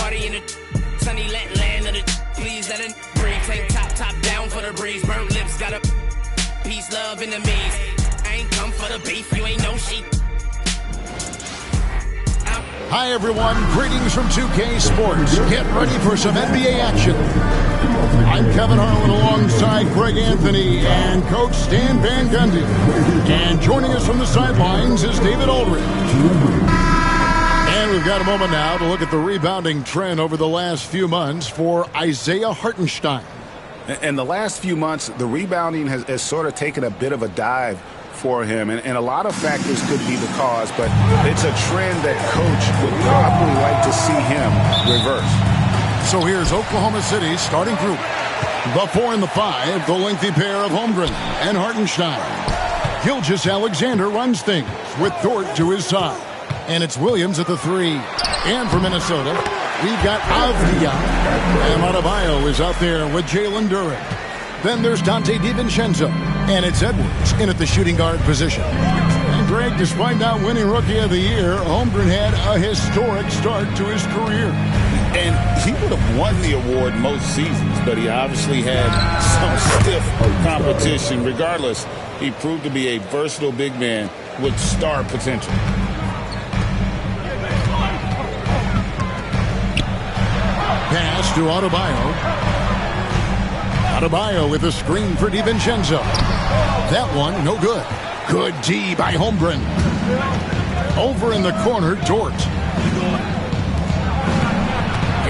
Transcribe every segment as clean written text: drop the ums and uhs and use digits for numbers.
party in the sunny land of the please let it breathe. Tank top down for the breeze. Burnt lips got a peace, love, enemies. I ain't come for the beef, you ain't no sheep. Hi everyone, greetings from 2K Sports. Get ready for some NBA action. I'm Kevin Harlan alongside Greg Anthony and Coach Stan Van Gundy. And joining us from the sidelines is David Aldridge. And we've got a moment now to look at the rebounding trend over the last few months for Isaiah Hartenstein. In the last few months, the rebounding has sort of taken a bit of a dive for him, and a lot of factors could be the cause, but it's a trend that coach would probably like to see him reverse. So here's Oklahoma City's starting group. The 4 and the 5, the lengthy pair of Holmgren and Hartenstein. Gilgeous-Alexander runs things with Dort to his side. And it's Williams at the 3. And for Minnesota, we've got Avdia. And Adebayo is out there with Jalen Duren. Then there's Dante DiVincenzo. And it's Edwards in at the shooting guard position. And Greg, despite not winning Rookie of the Year, Holmgren had a historic start to his career. And he would have won the award most seasons, but he obviously had some stiff competition. Regardless, he proved to be a versatile big man with star potential. Pass to Adebayo. Adebayo with a screen for DiVincenzo. That one, no good. Good D by Holmgren. Over in the corner, Dort.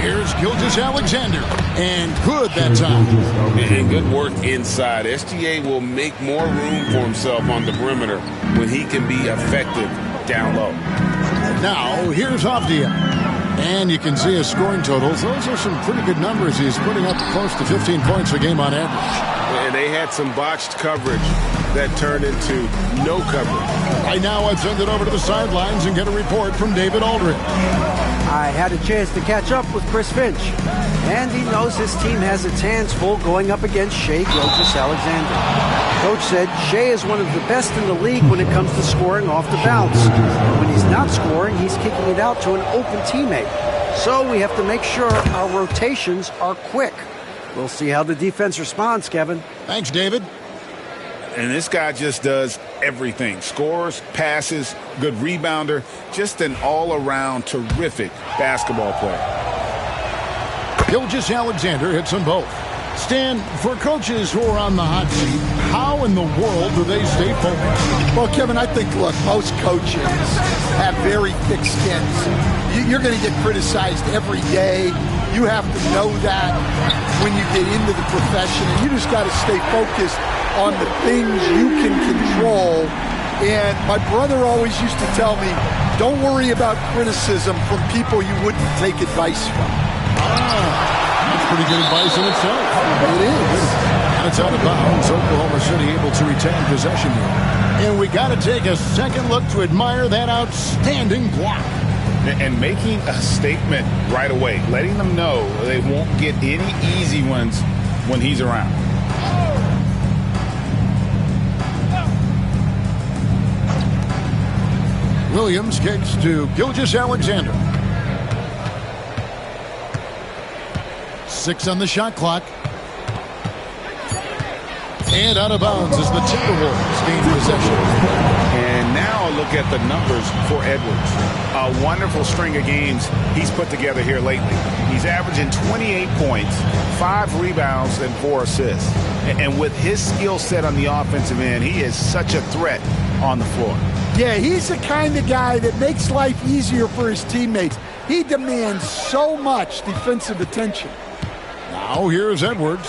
Here's Gilgeous-Alexander. And good that time. And good work inside. SGA will make more room for himself on the perimeter when he can be effective down low. Now, here's Avdia. And you can see his scoring totals. Those are some pretty good numbers. He's putting up close to 15 points a game on average. And they had some botched coverage that turned into no coverage. Right now, I'd send it over to the sidelines and get a report from David Aldridge. I had a chance to catch up with Chris Finch, and he knows his team has its hands full going up against Shai Gilgeous-Alexander. Coach said Shai is one of the best in the league when it comes to scoring off the bounce. When he's not scoring, he's kicking it out to an open teammate. So we have to make sure our rotations are quick. We'll see how the defense responds, Kevin. Thanks, David. And this guy just does everything. Scores, passes, good rebounder, just an all-around terrific basketball player. Gilgeous-Alexander hits them both. Stan, for coaches who are on the hot seat, how in the world do they stay focused? Well, Kevin, I think, look, most coaches have very thick skins. You're going to get criticized every day. You have to know that when you get into the profession, and you just got to stay focused on the things you can control. And my brother always used to tell me, don't worry about criticism from people you wouldn't take advice from. That's pretty good advice in itself. It is. And it's out of bounds. Oklahoma City able to retain possession here. And we got to take a second look to admire that outstanding block. And making a statement right away, letting them know they won't get any easy ones when he's around. Williams kicks to Gilgeous-Alexander. 6 on the shot clock. And out of bounds as the Timberwolves gain possession. And now a look at the numbers for Edwards. A wonderful string of games he's put together here lately. He's averaging 28 points, 5 rebounds, and 4 assists. And with his skill set on the offensive end, he is such a threat on the floor. Yeah, he's the kind of guy that makes life easier for his teammates. He demands so much defensive attention. Now here's Edwards.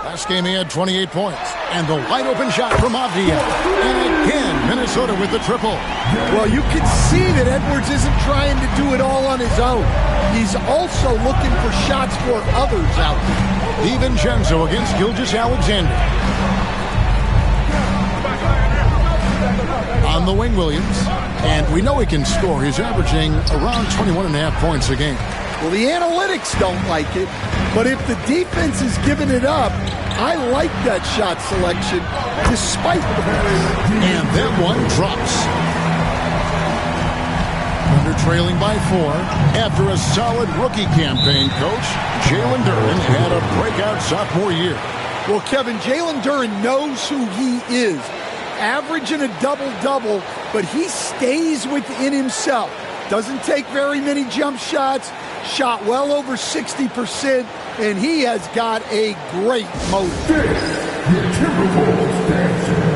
Last game he had 28 points. And the wide open shot from Avdia. And again, Minnesota with the triple. Well, you can see that Edwards isn't trying to do it all on his own. He's also looking for shots for others out there. DiVincenzo against Gilgeous-Alexander. On the wing, Williams. And we know he can score. He's averaging around 21.5 points a game. Well, the analytics don't like it, but if the defense is giving it up, I like that shot selection despite the pass. And that one drops. Under They're trailing by 4. After a solid rookie campaign, Coach, Jalen Duren had a breakout sophomore year. Well, Kevin, Jalen Duren knows who he is. Averaging a double-double, but he stays within himself. Doesn't take very many jump shots, shot well over 60%, and he has got a great motor. The Timberwolves dancing.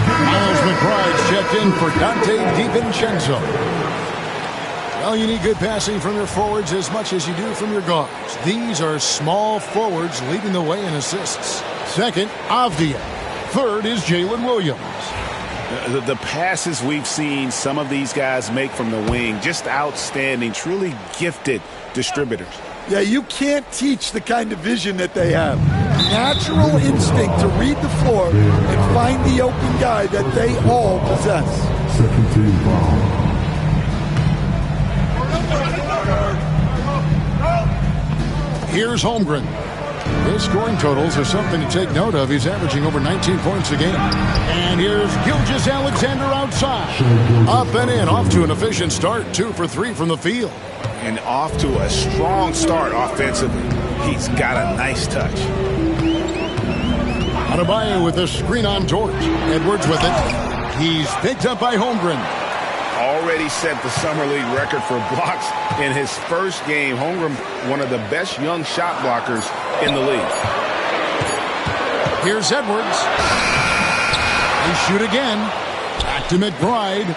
Miles McBride's checked in for Dante DiVincenzo. Well, you need good passing from your forwards as much as you do from your guards. These are small forwards leading the way in assists. Second, Avdia. Third is Jalen Williams. The passes we've seen some of these guys make from the wing, just outstanding, truly gifted distributors. Yeah, you can't teach the kind of vision that they have. Natural instinct to read the floor and find the open guy that they all possess. Second team foul. Here's Holmgren. His scoring totals are something to take note of. He's averaging over 19 points a game. And here's Gilgeous-Alexander outside. Up and in, off to an efficient start. 2 for 3 from the field. And off to a strong start offensively. He's got a nice touch. Adebayo with a screen on George. Edwards with it. He's picked up by Holmgren. Already set the summer league record for blocks in his first game. Holmgren, one of the best young shot blockers in the league. Here's Edwards. They shoot again. Back to McBride.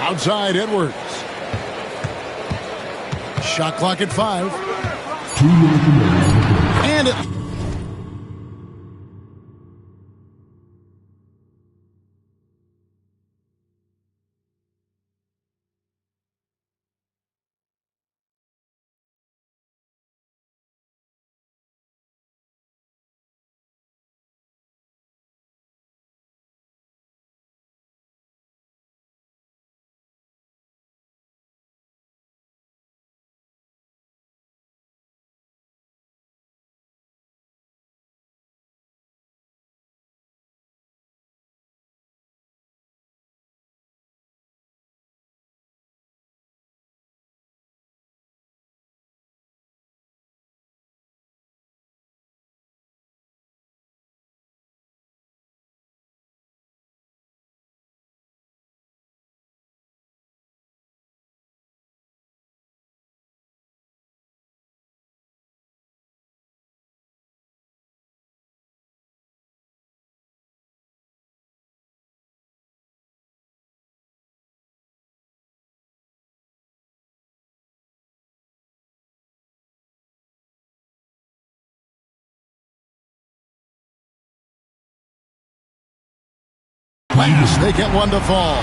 Outside Edwards. Shot clock at 5. And it... They get one to fall.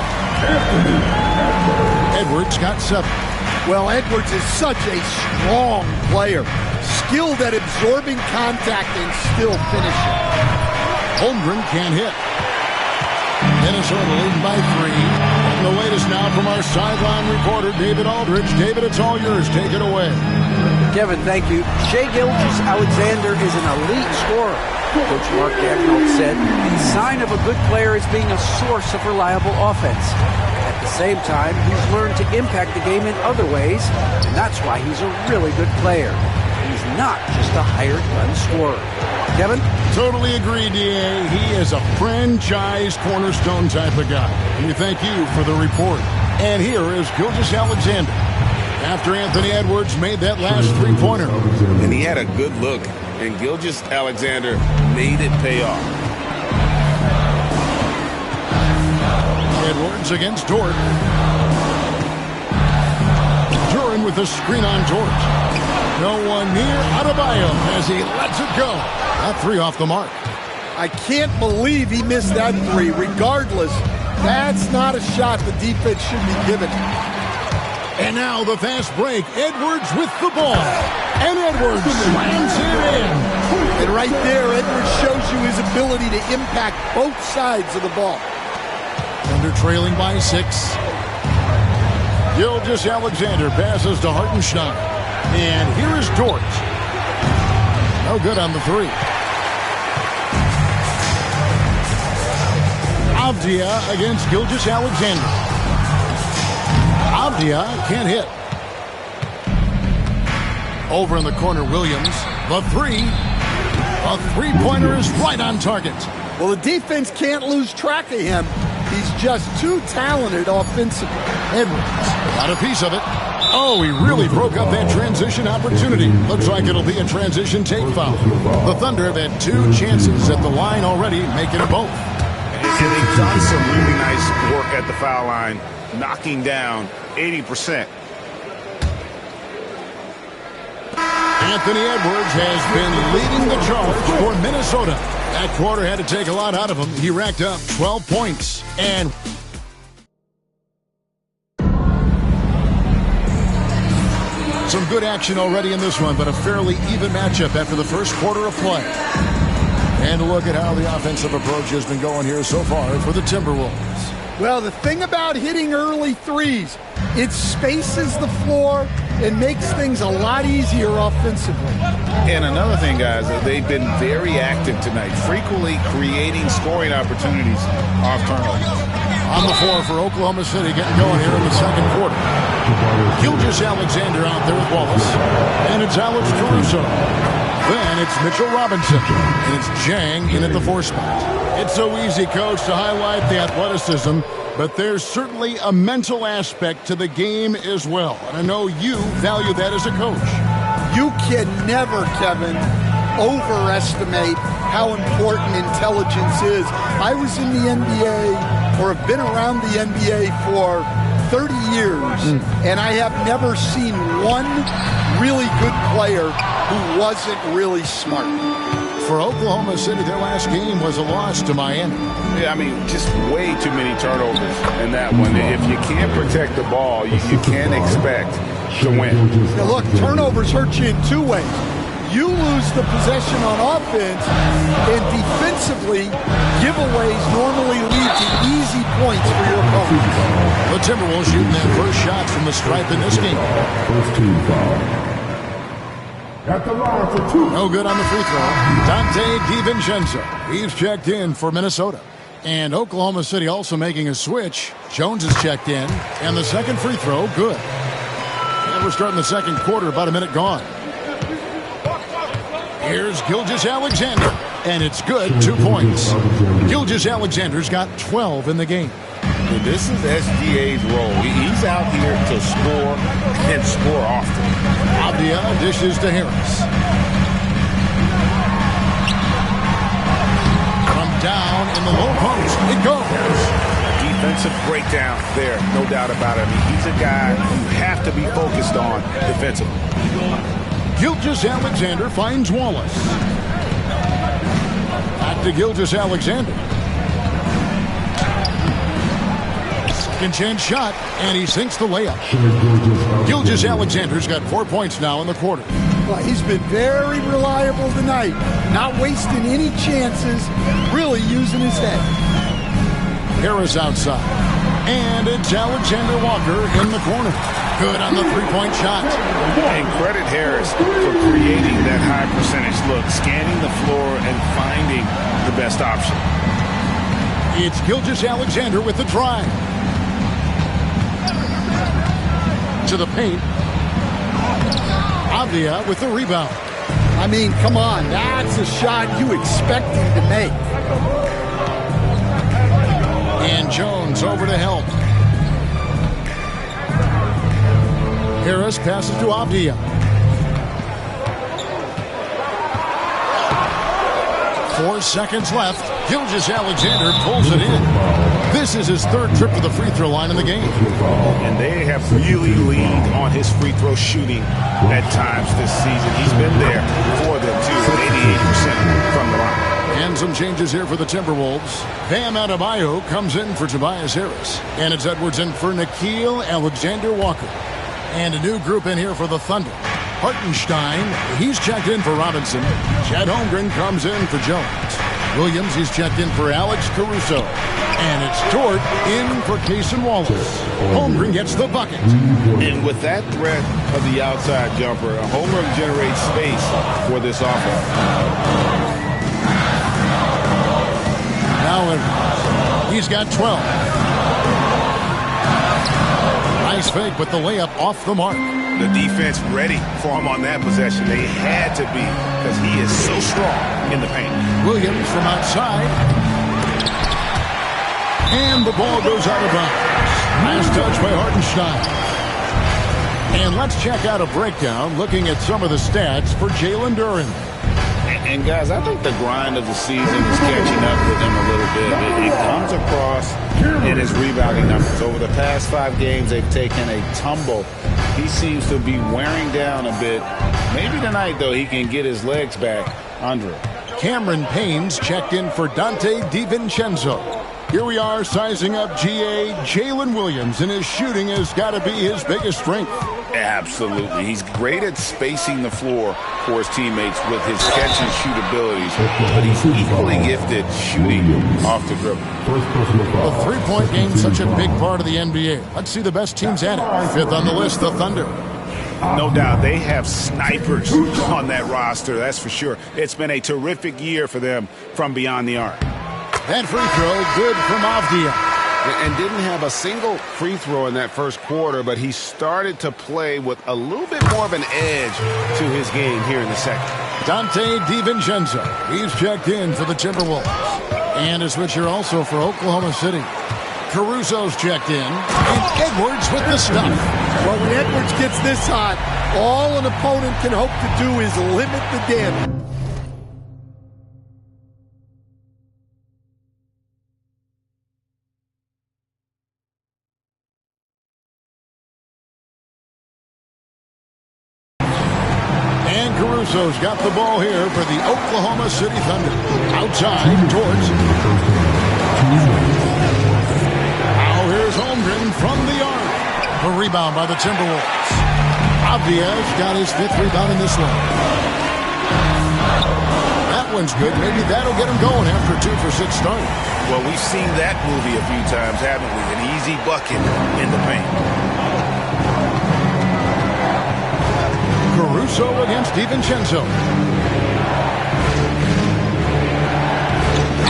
Edwards got 7. Well, Edwards is such a strong player. Skilled at absorbing contact and still finishing. Holmgren can't hit. Minnesota leading by 3. And the latest now from our sideline reporter, David Aldridge. David, it's all yours. Take it away. Kevin, thank you. Shai Gilgeous-Alexander is an elite scorer. Coach Mark Daigneault said the sign of a good player is being a source of reliable offense. At the same time, he's learned to impact the game in other ways, and that's why he's a really good player. He's not just a hired gun scorer. Kevin? Totally agree, D.A. He is a franchise cornerstone type of guy. And we thank you for the report. And here is Gilgeous-Alexander after Anthony Edwards made that last three-pointer. And he had a good look. And Gilgeous-Alexander made it pay off. Edwards against Dort. Duren with a screen on George. No one near Adebayo as he lets it go. That 3 off the mark. I can't believe he missed that 3. Regardless, that's not a shot the defense should be giving. And now the fast break. Edwards with the ball. And Edwards slams it in. And right there, Edwards shows you his ability to impact both sides of the ball. Thunder trailing by 6. Gilgeous-Alexander passes to Hartenstein. And here is Dort. No good on the three. Avdia against Gilgeous-Alexander. Avdia can't hit. Over in the corner, Williams. The three. A three-pointer is right on target. Well, the defense can't lose track of him. He's just too talented offensively. Edwards. Got a piece of it. Oh, he really broke up that transition opportunity. Looks like it'll be a transition take foul. The Thunder have had 2 chances at the line already, making it both. And they've done some really nice work at the foul line, knocking down 80%. Anthony Edwards has been leading the charge for Minnesota. That quarter had to take a lot out of him. He racked up 12 points. And some good action already in this one, but a fairly even matchup after the first quarter of play. And look at how the offensive approach has been going here so far for the Timberwolves. Well, the thing about hitting early threes, it spaces the floor and makes things a lot easier offensively. And another thing, guys, they've been very active tonight, frequently creating scoring opportunities off turnovers. On the floor for Oklahoma City, getting going here in the second quarter. Gilgeous-Alexander out there with Wallace. And it's Alex Caruso. Then it's Mitchell Robinson. And it's Jang in at the 4 spot. It's so easy, Coach, to highlight the athleticism, but there's certainly a mental aspect to the game as well. And I know you value that as a coach. You can never, Kevin, overestimate how important intelligence is. I was in the NBA, or have been around the NBA for 30 years, and I have never seen one really good player who wasn't really smart. For Oklahoma City, their last game was a loss to Miami. Yeah, I mean, just way too many turnovers in that one. If you can't protect the ball, you can't expect to win. Now look, turnovers hurt you in 2 ways. You lose the possession on offense, and defensively, giveaways normally lead to easy points for your opponents. The Timberwolves shooting their first shots from the stripe in this game. First team foul. At the line for 2. No good on the free throw. Dante DiVincenzo. He's checked in for Minnesota. And Oklahoma City also making a switch. Jones is checked in. And the second free throw, good. And we're starting the second quarter, about a minute gone. Here's Gilgeous-Alexander. And it's good, 2 points. Gilgeous-Alexander's got 12 in the game. And this is SGA's role. He's out here to score and score often. Avdia dishes to Harris. From down in the low post, it goes. Defensive breakdown there, no doubt about it. I mean, he's a guy you have to be focused on defensively. Gilgeous-Alexander finds Wallace. Back to Gilgeous-Alexander. Second chance shot, and he sinks the layup. Gilgeous-Alexander's got 4 points now in the quarter. Well, he's been very reliable tonight, not wasting any chances, really using his head. Harris outside, and it's Alexander Walker in the corner. Good on the three-point shot. And credit Harris for creating that high percentage look, scanning the floor and finding the best option. It's Gilgeous-Alexander with the drive. To the paint. Avdia with the rebound. I mean, come on, that's a shot you expect him to make. And Jones over to help. Harris passes to Avdia. 4 seconds left. Gilgeous-Alexander pulls it in. This is his third trip to the free throw line in the game. And they have really leaned on his free throw shooting at times this season. He's been there for them, too, at 88% from the line. And some changes here for the Timberwolves. Bam Adebayo comes in for Tobias Harris. And it's Edwards in for Nickeil Alexander-Walker. And a new group in here for the Thunder. Hartenstein, he's checked in for Robinson. Chet Holmgren comes in for Jones. Williams, he's checked in for Alex Caruso. And it's Dort in for Cason Wallace. Holmgren gets the bucket. And with that threat of the outside jumper, Holmgren generates space for this offense. Now he's got 12. Nice fake, but the layup off the mark. The defense ready for him on that possession. They had to be, because he is so strong in the paint. Williams from outside. And the ball goes out of bounds. Nice touch by Hartenstein. And let's check out a breakdown looking at some of the stats for Jalen Duren. And guys, I think the grind of the season is catching up with him a little bit. It comes across in his rebounding numbers. Over the past 5 games, they've taken a tumble. He seems to be wearing down a bit. Maybe tonight, though, he can get his legs back under him. Cameron Payne's checked in for Dante DiVincenzo. Here we are sizing up GA Jalen Williams, and his shooting has got to be his biggest strength. Absolutely. He's great at spacing the floor for his teammates with his catch and shoot abilities, but he's equally gifted shooting off the dribble. The three-point game is such a big part of the NBA. Let's see the best teams at it. 5th on the list, the Thunder. No doubt they have snipers on that roster, that's for sure. It's been a terrific year for them from beyond the arc. That free throw, good from Avdia. And didn't have a single free throw in that first quarter, but he started to play with a little bit more of an edge to his game here in the second. Dante DiVincenzo, he's checked in for the Timberwolves. And a switcher also for Oklahoma City. Caruso's checked in, and Edwards with the stuff. Well, when Edwards gets this hot, all an opponent can hope to do is limit the damage. Caruso's got the ball here for the Oklahoma City Thunder. Outside, towards. Now here's Holmgren from the arc. A rebound by the Timberwolves. Avdia's got his 5th rebound in this one. That one's good. Maybe that'll get him going after a 2-for-6 start. Well, we've seen that movie a few times, haven't we? An easy bucket in the paint. Caruso against DiVincenzo.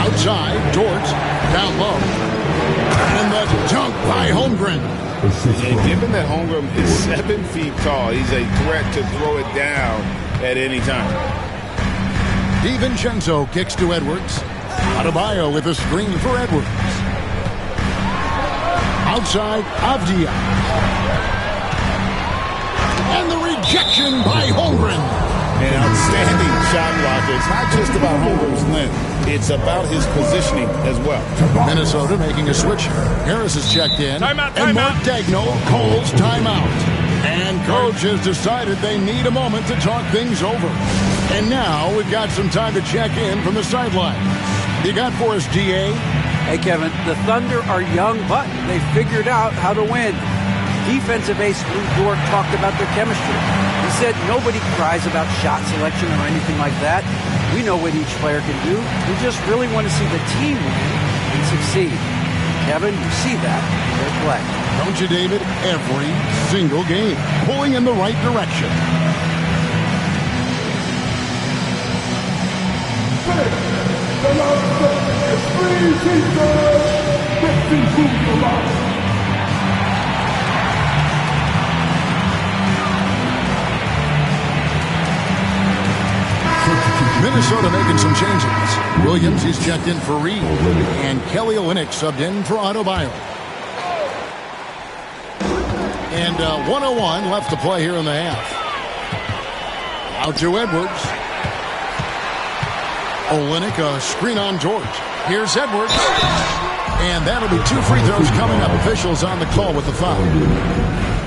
Outside, Dort, down low. And the dunk by Holmgren. And given that Holmgren is 7 feet tall, he's a threat to throw it down at any time. DiVincenzo kicks to Edwards. Adebayo with a screen for Edwards. Outside, Avdia. And the rejection by Holmgren. An outstanding shot blocker. It's not just about Holmgren's length. It's about his positioning as well. Minnesota making a switch. Harris is checked in. Timeout, and Mark timeout. Daigneault calls timeout. And coach has decided they need a moment to talk things over. And now we've got some time to check in from the sideline. You got for us, GA? Hey, Kevin, the Thunder are young, but they figured out how to win. Defensive ace Lou Dort talked about their chemistry. He said nobody cries about shot selection or anything like that. We know what each player can do. We just really want to see the team win and succeed. Kevin, you see that in their play. Don't you, David? Every single game. Pulling in the right direction. The last is 3 seasons, 52 alive. Minnesota making some changes. Williams, he's checked in for Reed. And Kelly Olynyk subbed in for Adebayo. And 1:01 left to play here in the half. Out to Edwards. Olynyk, a screen on George. Here's Edwards. And that'll be 2 free throws coming up. Officials on the call with the foul.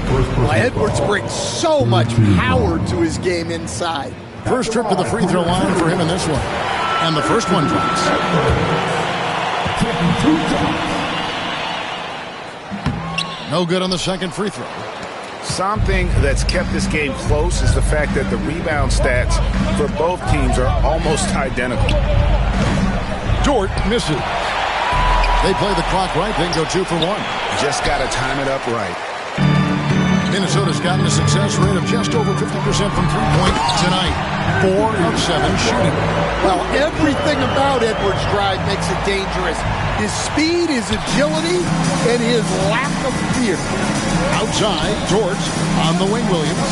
Well, Edwards brings so much power to his game inside. First trip to the free throw line for him in this one. And the first one drops. No good on the second free throw. Something that's kept this game close is the fact that the rebound stats for both teams are almost identical. Dort misses. They play the clock right, then go 2 for 1. Just got to time it up right. Minnesota's gotten a success rate of just over 50% from three-point tonight. 4 of 7 shooting. Well, everything about Edwards' drive makes it dangerous. His speed, his agility, and his lack of fear. Outside, Dort on the wing, Williams.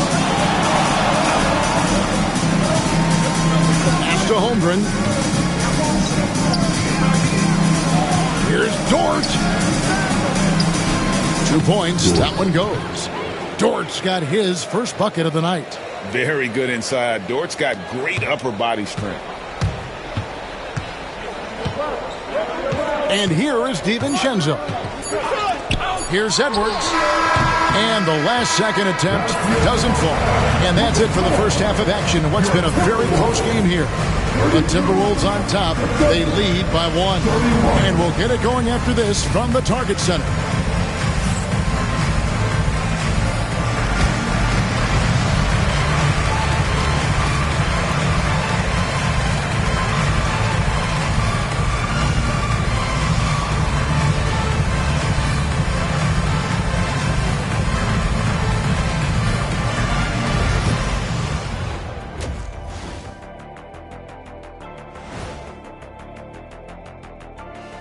Pass to Holmgren. Here's Dort. 2 points. That one goes. Dort's got his first bucket of the night. Very good inside. Dort's got great upper body strength. And here is DiVincenzo. Here's Edwards. And the last second attempt doesn't fall. And that's it for the first half of action in what's been a very close game here. The Timberwolves on top. They lead by 1. And we'll get it going after this from the Target Center.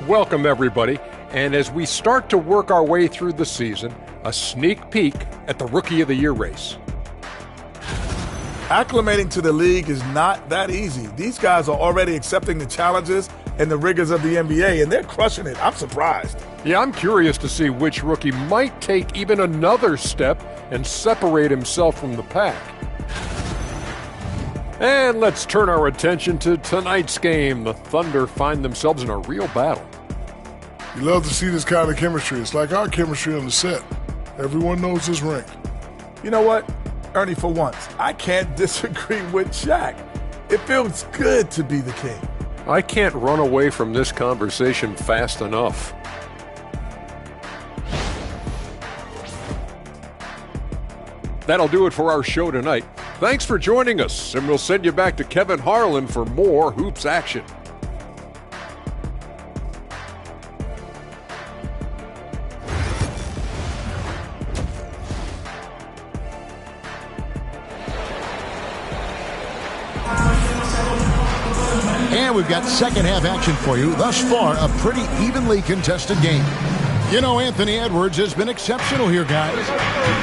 Welcome, everybody. And as we start to work our way through the season, a sneak peek at the Rookie of the Year race. Acclimating to the league is not that easy. These guys are already accepting the challenges and the rigors of the NBA, and they're crushing it. I'm surprised. Yeah, I'm curious to see which rookie might take even another step and separate himself from the pack. And let's turn our attention to tonight's game. The Thunder find themselves in a real battle. You love to see this kind of chemistry. It's like our chemistry on the set. Everyone knows his rank. You know what, Ernie, for once, I can't disagree with Shaq. It feels good to be the king. I can't run away from this conversation fast enough. That'll do it for our show tonight. Thanks for joining us, and we'll send you back to Kevin Harlan for more hoops action. And we've got second half action for you. Thus far, a pretty evenly contested game. You know, Anthony Edwards has been exceptional here, guys.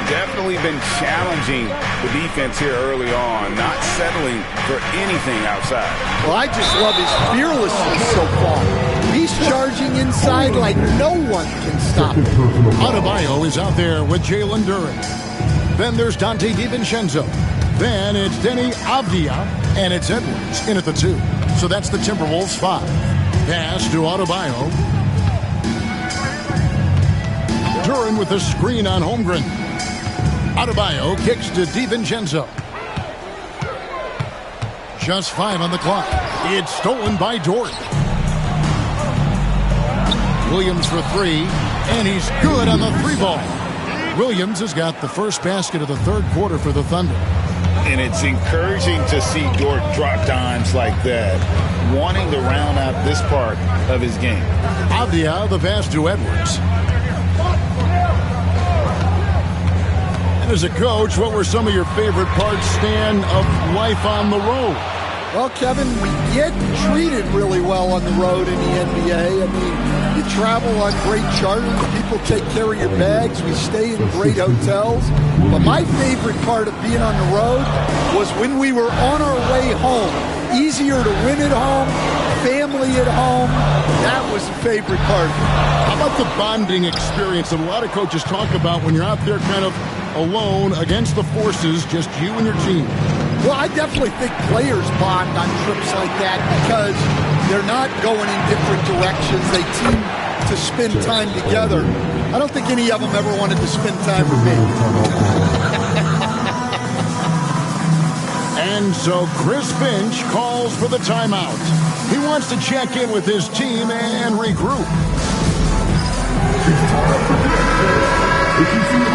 Definitely been challenging the defense here early on, not settling for anything outside. Well, I just love his fearlessness so far. He's charging inside like no one can stop him. Adebayo is out there with Jalen Duren. Then there's Dante DiVincenzo. Then it's Denny Avdia, and it's Edwards in at the 2. So that's the Timberwolves 5. Pass to Adebayo. Duren with a screen on Holmgren. Adebayo kicks to DiVincenzo. Just 5 on the clock. It's stolen by Dort. Williams for 3, and he's good on the 3-ball. Williams has got the first basket of the third quarter for the Thunder. And it's encouraging to see Dort drop dimes like that, wanting to round out this part of his game. Avdia, the pass to Edwards. And as a coach, what were some of your favorite parts, Stan, of life on the road? Well, Kevin, we get treated really well on the road in the NBA. I mean, you travel on great charters. People take care of your bags. We stay in great hotels. But my favorite part of being on the road was when we were on our way home. Easier to win at home, family at home. That was the favorite part. How about the bonding experience that a lot of coaches talk about when you're out there kind of alone against the forces, just you and your team? Well, I definitely think players bond on trips like that because they're not going in different directions. They team to spend time together. I don't think any of them ever wanted to spend time with me. And so Chris Finch calls for the timeout. He wants to check in with his team and regroup.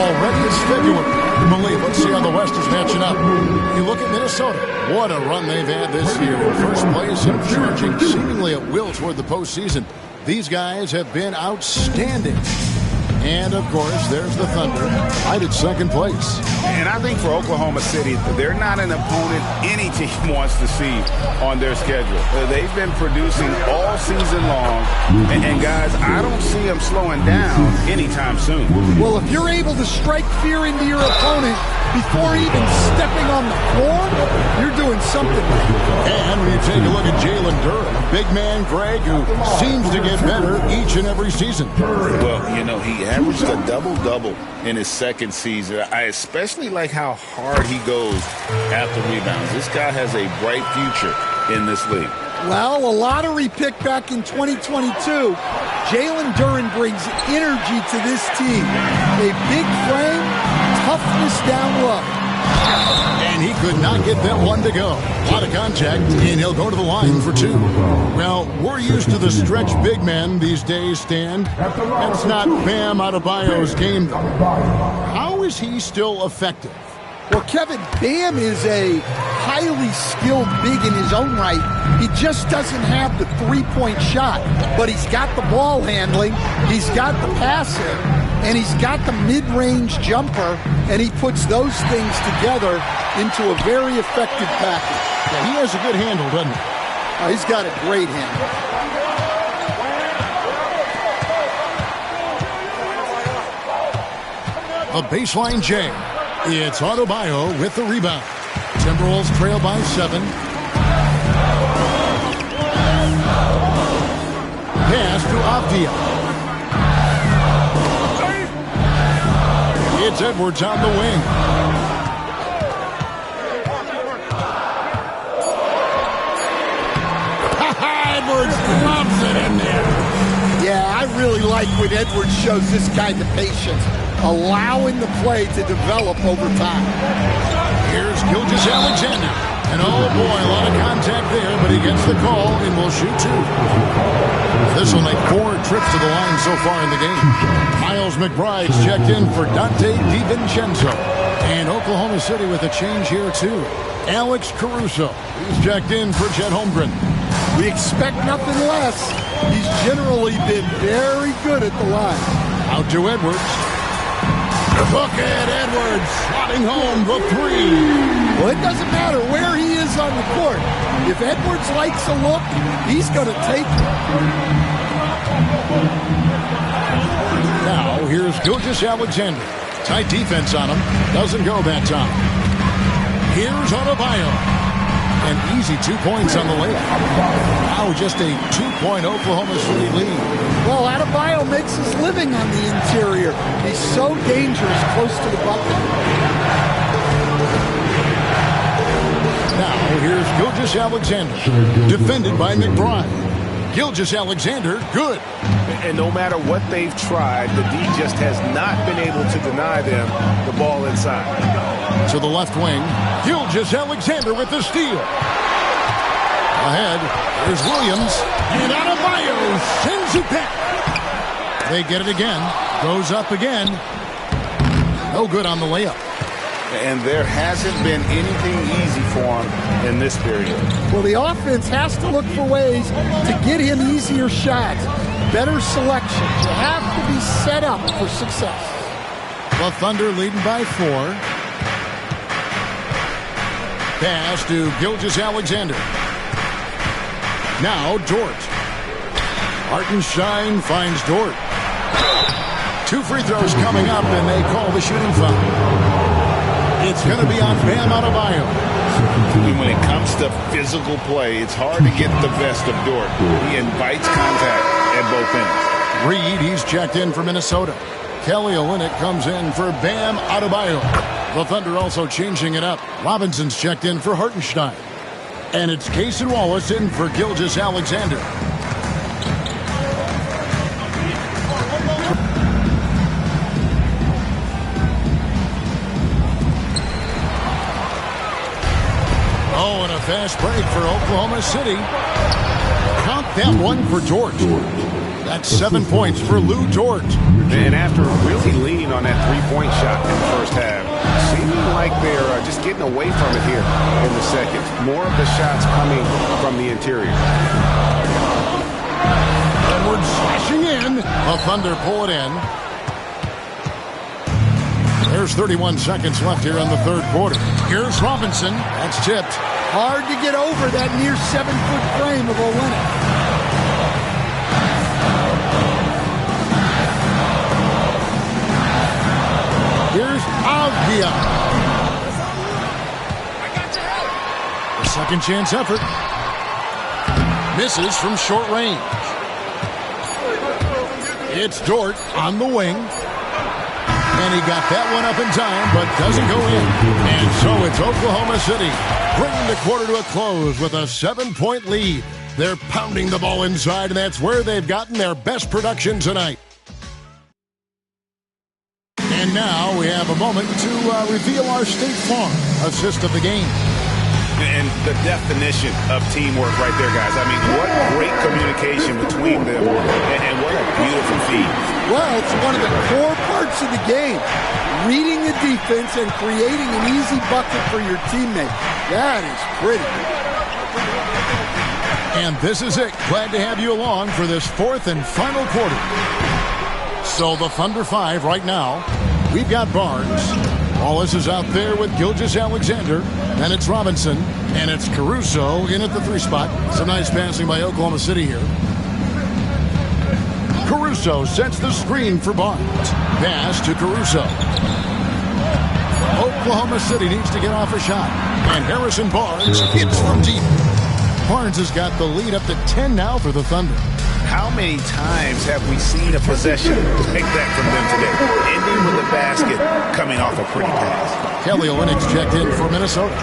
Already a schedule Believe. Let's see how the West is matching up. You look at Minnesota. What a run they've had this year. In first place and charging seemingly at will toward the postseason. These guys have been outstanding. And, of course, there's the Thunder right at second place. And I think for Oklahoma City, they're not an opponent any team wants to see on their schedule. They've been producing all season long. And guys, I don't see them slowing down anytime soon. Well, if you're able to strike fear into your opponent before even stepping on the floor, you're doing something right. And when you take a look at Jalen Durham, a big man, Greg, who seems to get better each and every season. Well, you know, he averaged a double-double in his second season. I especially like how hard he goes after rebounds. This guy has a bright future in this league. Well, a lottery pick back in 2022. Jalen Durham brings energy to this team. A big frame, toughness down low. And he could not get that one to go. A lot of contact, and he'll go to the line for two. Well, we're used to the stretch big men these days, Stan. That's not Bam Adebayo's game, though. How is he still effective? Well, Kevin, Bam is a highly skilled big in his own right. He just doesn't have the three-point shot, but he's got the ball handling, he's got the passing, and he's got the mid-range jumper, and he puts those things together into a very effective package. Yeah, he has a good handle, doesn't he? He's got a great handle. A baseline J. It's Adebayo with the rebound. Timberwolves trail by 7. Pass to Avdia. It's Edwards on the wing. Edwards loves it in there. Yeah, I really like when Edwards shows this kind of patience, allowing the play to develop over time. Here's Gilgeous-Alexander. And oh boy, a lot of contact there, but he gets the call and will shoot two. This will make 4 trips to the line so far in the game. Miles McBride's checked in for Dante DiVincenzo. And Oklahoma City with a change here too. Alex Caruso. He's checked in for Chet Holmgren. We expect nothing less. He's generally been very good at the line. Out to Edwards. Look at Edwards slotting home the 3. Well, it doesn't matter where he is on the court. If Edwards likes a look, he's going to take it. Now, here's Gilgeous-Alexander. Tight defense on him. Doesn't go that time. Here's Adebayo. An easy 2 points on the layup. Now just a 2-point Oklahoma City lead. Well, Adebayo makes his living on the interior. He's so dangerous close to the bucket. Now here's Gilgeous-Alexander. Defended by McBride. Gilgeous-Alexander, good. And no matter what they've tried, the D just has not been able to deny them the ball inside. To the left wing, Gilgeous-Alexander with the steal. Ahead, here's Williams. And Adebayo sends it back. They get it again. Goes up again. No good on the layup. And there hasn't been anything easy for him in this period. Well, the offense has to look for ways to get him easier shots, better selection. You have to be set up for success. The Thunder leading by 4. Pass to Gilgeous-Alexander. Now Dort. Hartenstein finds Dort. 2 free throws coming up, and they call the shooting foul. It's going to be on Bam Adebayo. When it comes to physical play, it's hard to get the best of Dort. He invites contact at both ends. Reed, he's checked in for Minnesota. Kelly Olynyk comes in for Bam Adebayo. The Thunder also changing it up. Robinson's checked in for Hartenstein. And it's Cason Wallace in for Gilgeous-Alexander. Oh, and a fast break for Oklahoma City. Count that one for Dort. That's 7 points for Lou Dort. And after really leaning on that three-point shot in the first half, seeming like they're just getting away from it here in the second. More of the shots coming from the interior. Edwards slashing in. The Thunder pull it in. There's 31 seconds left here in the third quarter. Here's Robinson. That's tipped. Hard to get over that near 7-foot frame of Olynyk. Here's Avdia. A second chance effort. Misses from short range. It's Dort on the wing. And he got that one up in time, but doesn't go in. And so it's Oklahoma City bringing the quarter to a close with a 7-point lead. They're pounding the ball inside, and that's where they've gotten their best production tonight. And now we have a moment to reveal our State Farm assist of the game. And the definition of teamwork right there, guys. I mean, what great communication between them, and what a beautiful feed. Well, it's one of the core parts of the game. Reading the defense and creating an easy bucket for your teammate. That is pretty. And this is it. Glad to have you along for this fourth and final quarter. So the Thunder 5 right now. We've got Barnes. Wallace is out there with Gilgeous-Alexander. Then it's Robinson. And it's Caruso in at the 3 spot. Some nice passing by Oklahoma City here. Caruso sets the screen for Barnes. Pass to Caruso. Oklahoma City needs to get off a shot. And Harrison Barnes hits from deep. Barnes has got the lead up to 10 now for the Thunder. How many times have we seen a possession like that from them today? Ending with the basket coming off a pretty pass. Kelly Olynyk's checked in for Minnesota.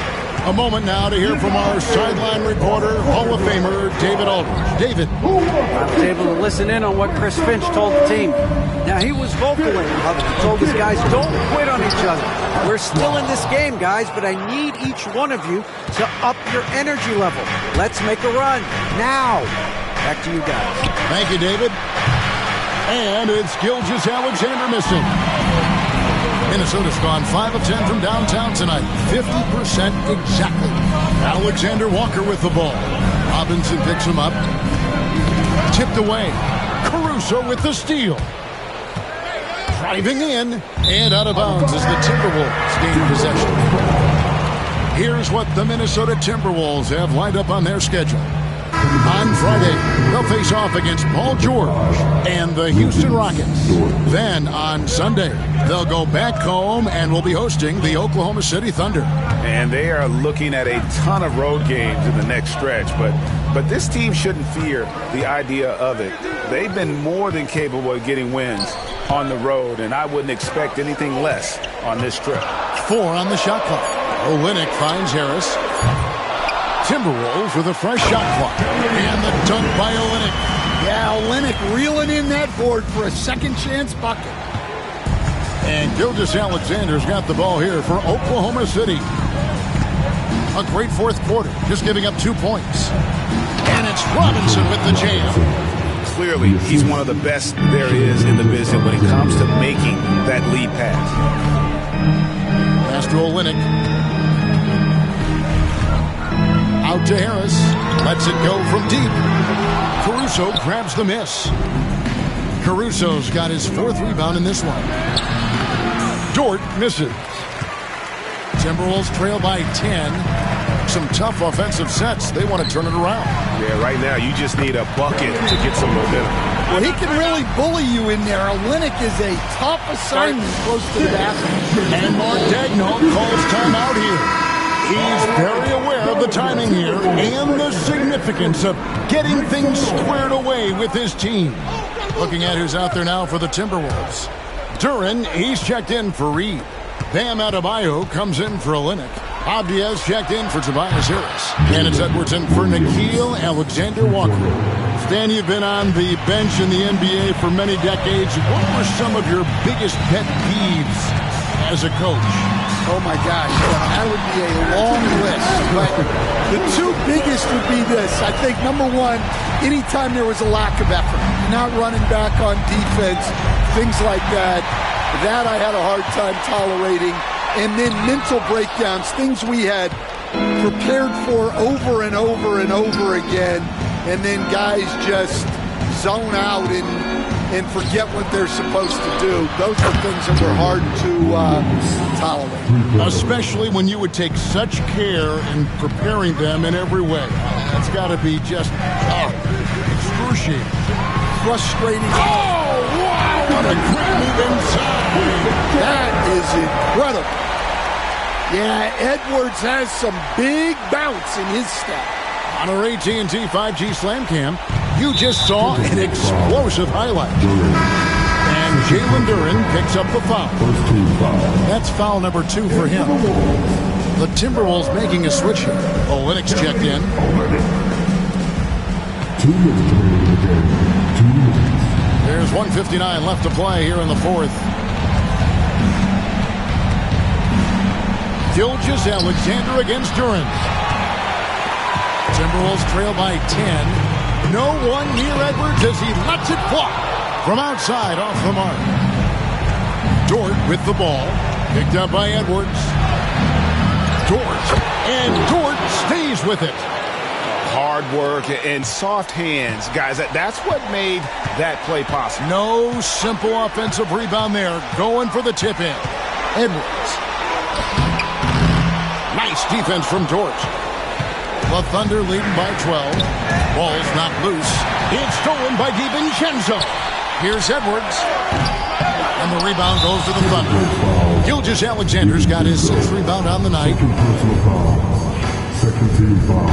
A moment now to hear from our sideline reporter, Hall of Famer David Aldridge. David. I was able to listen in on what Chris Finch told the team. Now, he was vocal in it. He told his guys, don't quit on each other. We're still in this game, guys, but I need each one of you to up your energy level. Let's make a run now. Back to you guys. Thank you, David. And it's Gilgeous-Alexander missing. Minnesota's gone 5 of 10 from downtown tonight. 50% exactly. Alexander Walker with the ball. Robinson picks him up. Tipped away. Caruso with the steal. Driving in and out of bounds as the Timberwolves gain possession. Here's what the Minnesota Timberwolves have lined up on their schedule. On Friday, they'll face off against Paul George and the Houston Rockets. Then on Sunday, they'll go back home and will be hosting the Oklahoma City Thunder. And they are looking at a ton of road games in the next stretch, but this team shouldn't fear the idea of it. They've been more than capable of getting wins on the road, and I wouldn't expect anything less on this trip. 4 on the shot clock. Olynyk finds Harris. Timberwolves with a fresh shot clock. And the dunk by Olynyk. Yeah, Olynyk reeling in that board for a second chance bucket. And Gilgeous-Alexander's got the ball here for Oklahoma City. A great fourth quarter, just giving up 2 points. And it's Robinson with the jam. Clearly, he's one of the best there is in the business when it comes to making that lead pass. Pass to Olynyk. Out to Harris. Lets it go from deep. Caruso grabs the miss. Caruso's got his 4th rebound in this one. Dort misses. Timberwolves trail by 10. Some tough offensive sets. They want to turn it around. Yeah, right now you just need a bucket to get some momentum. Well, he can really bully you in there. Olynyk is a tough assignment close to the basket. And Mark Daigneault calls timeout here. He's very aware of the timing here and the significance of getting things squared away with his team. Looking at who's out there now for the Timberwolves. Duren, he's checked in for Reed. Bam Adebayo comes in for Olynyk. Abdias checked in for Tobias Harris. And it's Edwardson for Nickeil Alexander-Walker. Stan, you've been on the bench in the NBA for many decades. What were some of your biggest pet peeves as a coach? Oh, my gosh. That would be a long list. But the 2 biggest would be this. I think, number 1, anytime there was a lack of effort, not running back on defense, things like that, that I had a hard time tolerating. and then mental breakdowns, things we had prepared for over and over and over again, and then guys just zone out and forget what they're supposed to do. Those are things that were hard to tolerate. Especially when you would take such care in preparing them in every way. That's got to be just excruciating. Frustrating. Oh, wow, what a great move inside. That is incredible. Yeah, Edwards has some big bounce in his step. On our AT&T 5G Slam Cam, you just saw an explosive highlight. And Jalen Duren picks up the foul. That's foul number 2 for him. The Timberwolves making a switch here. Olynyk checked in. 2 minutes remaining in the game. 2 minutes. There's 1:59 left to play here in the fourth. Gilgeous-Alexander against Duren. Timberwolves trail by 10. No one near Edwards as he lets it fly from outside off the mark. Dort with the ball. Picked up by Edwards. Dort. And Dort stays with it. Hard work and soft hands. Guys, that's what made that play possible. No simple offensive rebound there. Going for the tip-in. Edwards. Nice defense from Dort. The Thunder leading by 12. Ball's not loose. It's stolen by DiVincenzo. Here's Edwards. And the rebound goes to the Thunder. Gilgeous-Alexander's got his 6th rebound on the night. Second personal foul. Second team foul.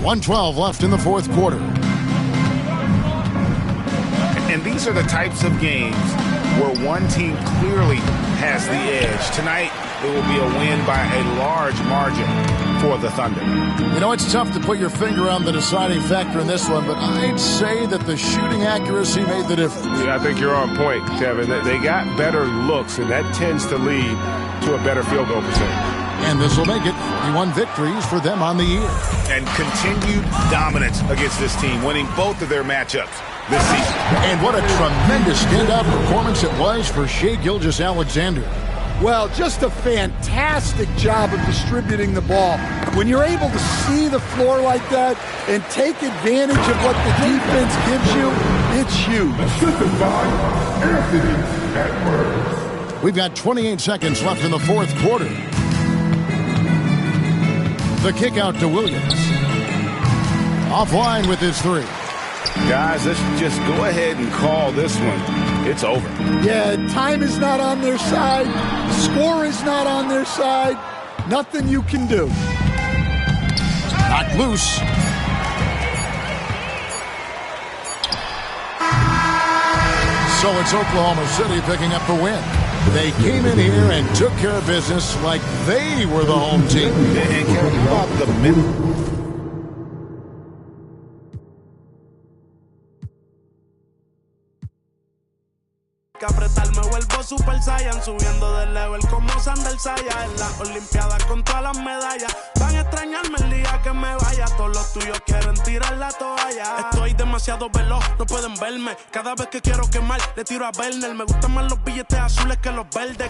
.112 left in the fourth quarter. And these are the types of games where one team clearly has the edge. Tonight, it will be a win by a large margin for the Thunder. You know, it's tough to put your finger on the deciding factor in this one, but I'd say that the shooting accuracy made the difference. Yeah, I think you're on point, Kevin. They got better looks, and that tends to lead to a better field goal percentage. And this will make it 31 victories for them on the year. And continued dominance against this team, winning both of their matchups this season. And what a tremendous standout performance it was for Shai Gilgeous-Alexander. Well, just a fantastic job of distributing the ball. When you're able to see the floor like that and take advantage of what the defense gives you, it's huge. Assisted by Anthony Edwards. We've got 28 seconds left in the fourth quarter. The kick out to Williams. Offline with his 3. Guys, let's just go ahead and call this one. It's over. Yeah, time is not on their side. Score is not on their side. Nothing you can do. Knocked loose. So it's Oklahoma City picking up the win. They came in here and took care of business like they were the home team. And Kevin, about the middle. Que apretar me vuelvo super saiyan, subiendo de level como Sandel Saya. En las olimpiadas con todas las medallas. Van a extrañarme el día que me vaya. Todos los tuyos quieren tirar la toalla. Estoy demasiado veloz, no pueden verme. Cada vez que quiero quemar, le tiro a Werner. Me gustan más los billetes azules que los verdes.